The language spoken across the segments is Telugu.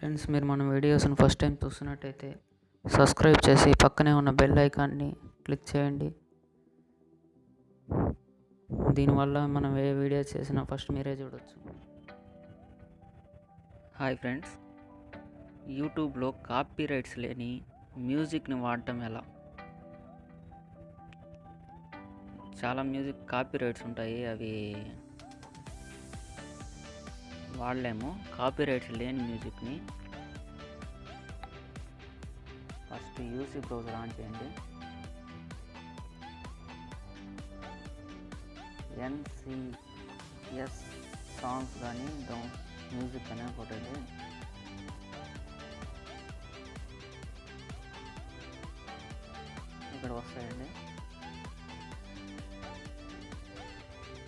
ఫ్రెండ్స్, మీరు మన వీడియోస్ని ఫస్ట్ టైం చూస్తున్నట్టయితే సబ్స్క్రైబ్ చేసి పక్కనే ఉన్న బెల్ ఐకాన్ని క్లిక్ చేయండి. దీనివల్ల మనం ఏ వీడియో చేసినా ఫస్ట్ మీరే చూడొచ్చు. హాయ్ ఫ్రెండ్స్, యూట్యూబ్లో కాపీ రైట్స్ లేని మ్యూజిక్ని వాడటం ఎలా? చాలా మ్యూజిక్ కాపీ రైట్స్ ఉంటాయి, అవి వాడలేము. కాపీ రైట్స్ లేని మ్యూజిక్ని ఫస్ట్ యూసీ బ్రౌజర్ ఆన్ చేయండి. NCS సాంగ్స్ కానీ మ్యూజిక్ అనే కొట్టండి. ఇక్కడ వస్తాయండి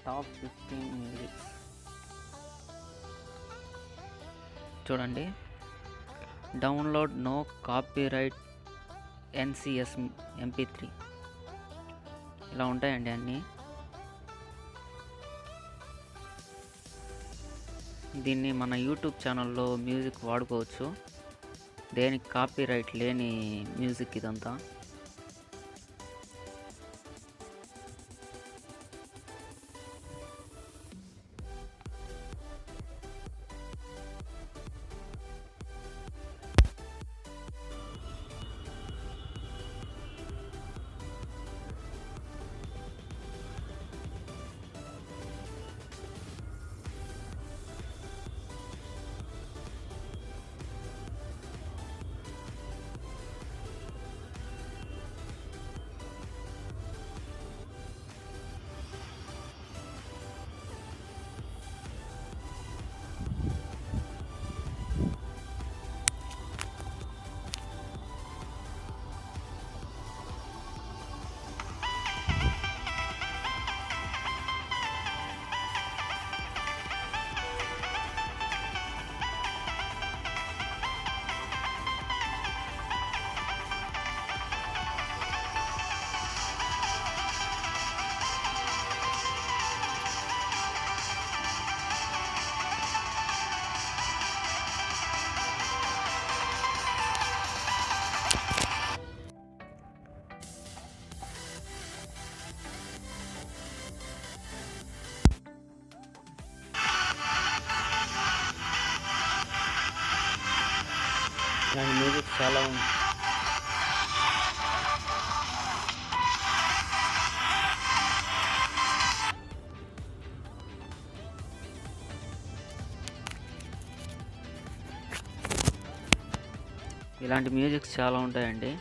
టాప్ 15 మ్యూజిక్స్. చూడండి, download no copyright NCS MP3 ఇలా ఉంటాయండి అన్నీ. దీన్ని మన యూట్యూబ్ ఛానల్లో మ్యూజిక్ వాడుకోవచ్చు. దేనికి కాపీరైట్ లేని మ్యూజిక్ ఇదంతా. దాని మ్యూజిక్ చాలా ఉంది. ఇలాంటి మ్యూజిక్స్ చాలా ఉంటాయండి.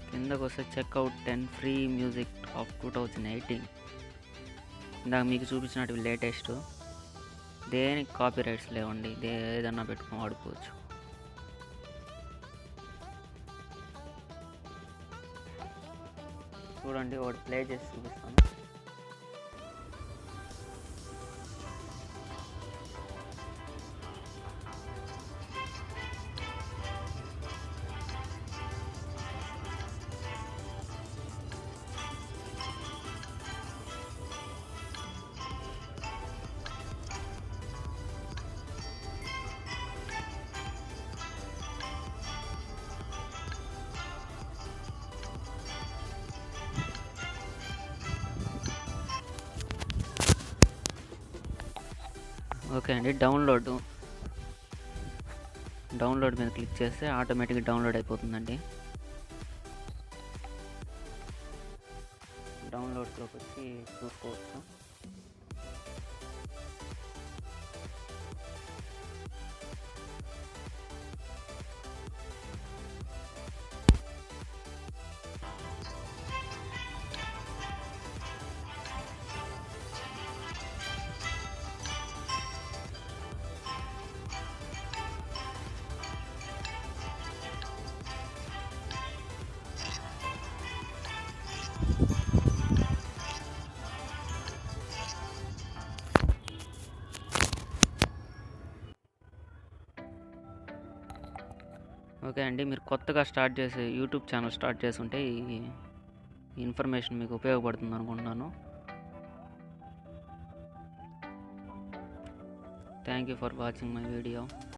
కిందకు వస్తే చెక్అవుట్ 10 ఫ్రీ మ్యూజిక్ ఆఫ్ 2018. ఇందాక మీకు చూపించినట్టు లేటెస్ట్. దేనికి కాపీ రైట్స్ లేవండి, ఏదన్నా పెట్టుకొని వాడుకోవచ్చు. చూడండి, ఒకటి ప్లే చేసి చూపిస్తాను. ఓకే అండి, డౌన్లోడ్ మీద క్లిక్ చేస్తే ఆటోమేటిక్గా డౌన్లోడ్ అయిపోతుందండి. డౌన్లోడ్లోకి వచ్చి చూసుకోవచ్చు. ఓకే అండి, మీరు కొత్తగా యూట్యూబ్ ఛానల్ స్టార్ట్ చేసి ఉంటే ఈ ఇన్ఫర్మేషన్ మీకు ఉపయోగపడుతుంది అనుకుంటున్నాను. Thank you for watching my video.